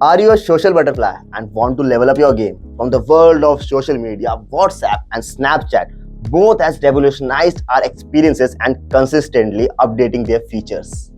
Are you a social butterfly and want to level up your game? From the world of social media, WhatsApp and Snapchat both has revolutionized our experiences and consistently updating their features.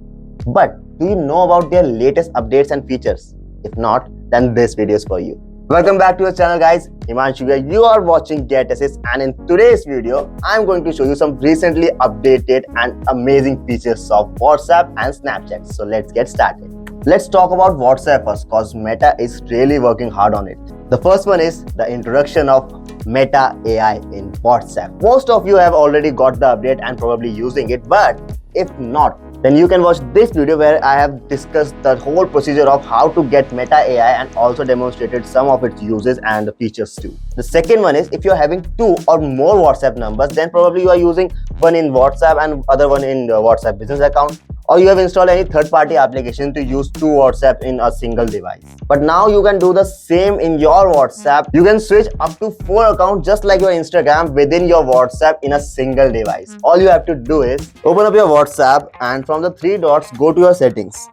But do you know about their latest updates and features? If not, then this video is for you. Welcome back to our channel, guys. Himanshu here. You are watching GetAssist, and in today's video, I'm going to show you some recently updated and amazing features of WhatsApp and Snapchat. So let's get started. Let's talk about WhatsApp first, cause Meta is really working hard on it. The first one is the introduction of Meta AI in WhatsApp. Most of you have already got the update and probably using it, but if not, then you can watch this video where I have discussed the whole procedure of how to get Meta AI and also demonstrated some of its uses and features too. The second one is if you're having two or more WhatsApp numbers, then probably you are using one in WhatsApp and other one in WhatsApp business account, or you have installed any third-party application to use two WhatsApp in a single device. But now you can do the same in your WhatsApp. You can switch up to 4 accounts just like your Instagram within your WhatsApp in a single device. All you have to do is open up your WhatsApp and from the 3 dots go to your settings.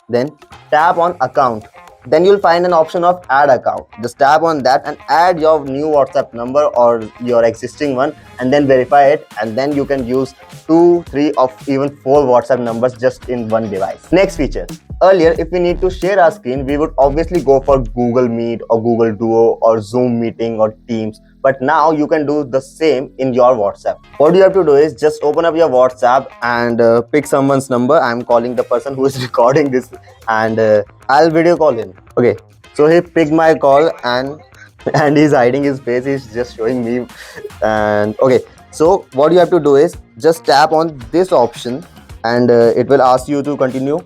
Then tap on account. Then you'll find an option of add account. Just tap on that and add your new WhatsApp number or your existing one and then verify it, and then you can use 2, 3 or even 4 WhatsApp numbers just in one device. Next feature. Earlier, if we need to share our screen, we would obviously go for Google Meet or Google Duo or Zoom meeting or Teams. But now you can do the same in your WhatsApp. What you have to do is just open up your WhatsApp and pick someone's number. I'm calling the person who is recording this, and I'll video call him. Okay, so he picked my call and he's hiding his face. He's just showing me. And okay, so what you have to do is just tap on this option and it will ask you to continue.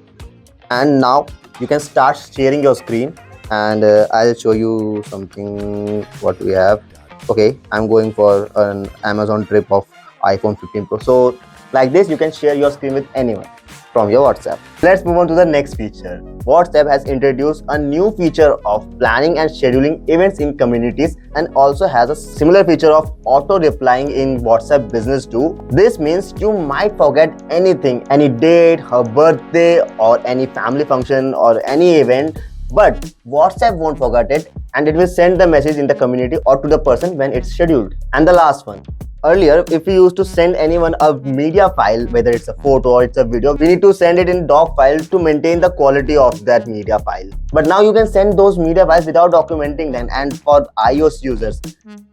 And now you can start sharing your screen, and I'll show you something what we have. Okay, I'm going for an Amazon trip of iPhone 15 Pro. So like this, you can share your screen with anyone from your WhatsApp. Let's move on to the next feature. WhatsApp has introduced a new feature of planning and scheduling events in communities, and also has a similar feature of auto replying in WhatsApp business too. This means you might forget anything, any date, her birthday or any family function or any event, but WhatsApp won't forget it and it will send the message in the community or to the person when it's scheduled. And the last one. Earlier, if we used to send anyone a media file, whether it's a photo or it's a video, we need to send it in doc file to maintain the quality of that media file. But now you can send those media files without documenting them, and for iOS users,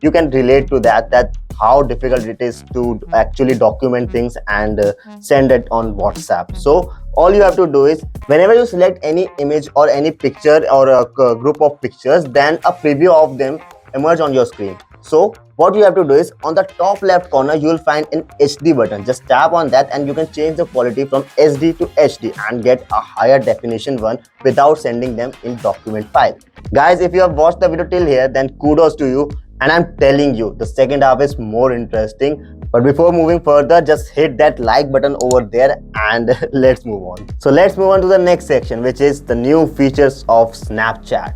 you can relate to that how difficult it is to actually document things and send it on WhatsApp. So all you have to do is whenever you select any image or any picture or a group of pictures, then a preview of them emerge on your screen. So what you have to do is on the top left corner you will find an HD button. Just tap on that and you can change the quality from SD to HD and get a higher definition one without sending them in document file. Guys, if you have watched the video till here, then kudos to you, and I'm telling you the second half is more interesting. But before moving further, just hit that like button over there and let's move on. So let's move on to the next section, which is the new features of Snapchat.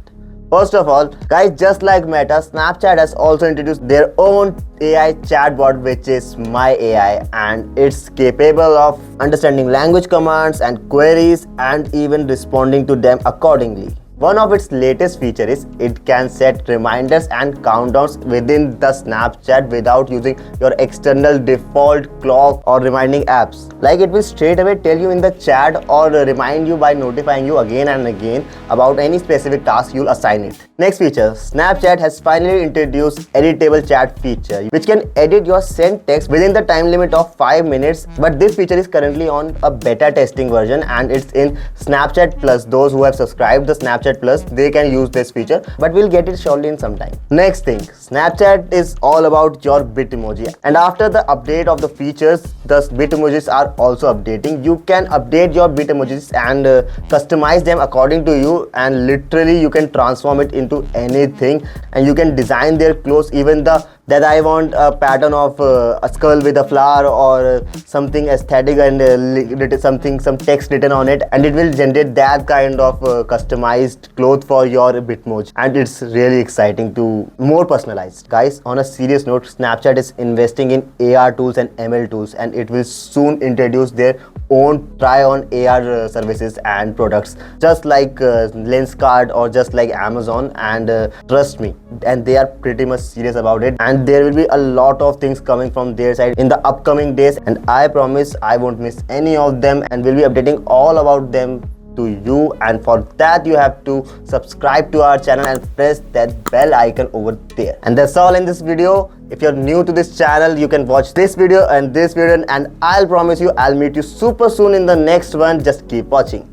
First of all, guys, just like Meta, Snapchat has also introduced their own AI chatbot, which is My AI, and it's capable of understanding language commands and queries and even responding to them accordingly. One of its latest features is it can set reminders and countdowns within the Snapchat without using your external default clock or reminding apps. Like it will straight away tell you in the chat or remind you by notifying you again and again about any specific task you'll assign it. Next feature, Snapchat has finally introduced editable chat feature, which can edit your sent text within the time limit of 5 minutes. But this feature is currently on a beta testing version and it's in Snapchat Plus. Those who have subscribed the Snapchat Plus, they can use this feature, but we'll get it shortly in some time. Next thing, Snapchat is all about your bit emoji, and after the update of the features, the bit emojis are also updating. You can update your bit emojis and customize them according to you, and literally you can transform it into anything, and you can design their clothes, even that I want a pattern of a skull with a flower or something aesthetic and some text written on it, and it will generate that kind of customized cloth for your Bitmoji, and it's really exciting to more personalized. Guys, on a serious note, Snapchat is investing in AR tools and ML tools, and it will soon introduce their own try-on AR services and products, just like Lenskart or just like Amazon. And trust me, and they are pretty much serious about it. And there will be a lot of things coming from their side in the upcoming days. And I promise I won't miss any of them, and will be updating all about them to you. And for that you have to subscribe to our channel and press that bell icon over there. And that's all in this video. If you're new to this channel, you can watch this video and this video, and I'll promise you I'll meet you super soon in the next one. Just keep watching.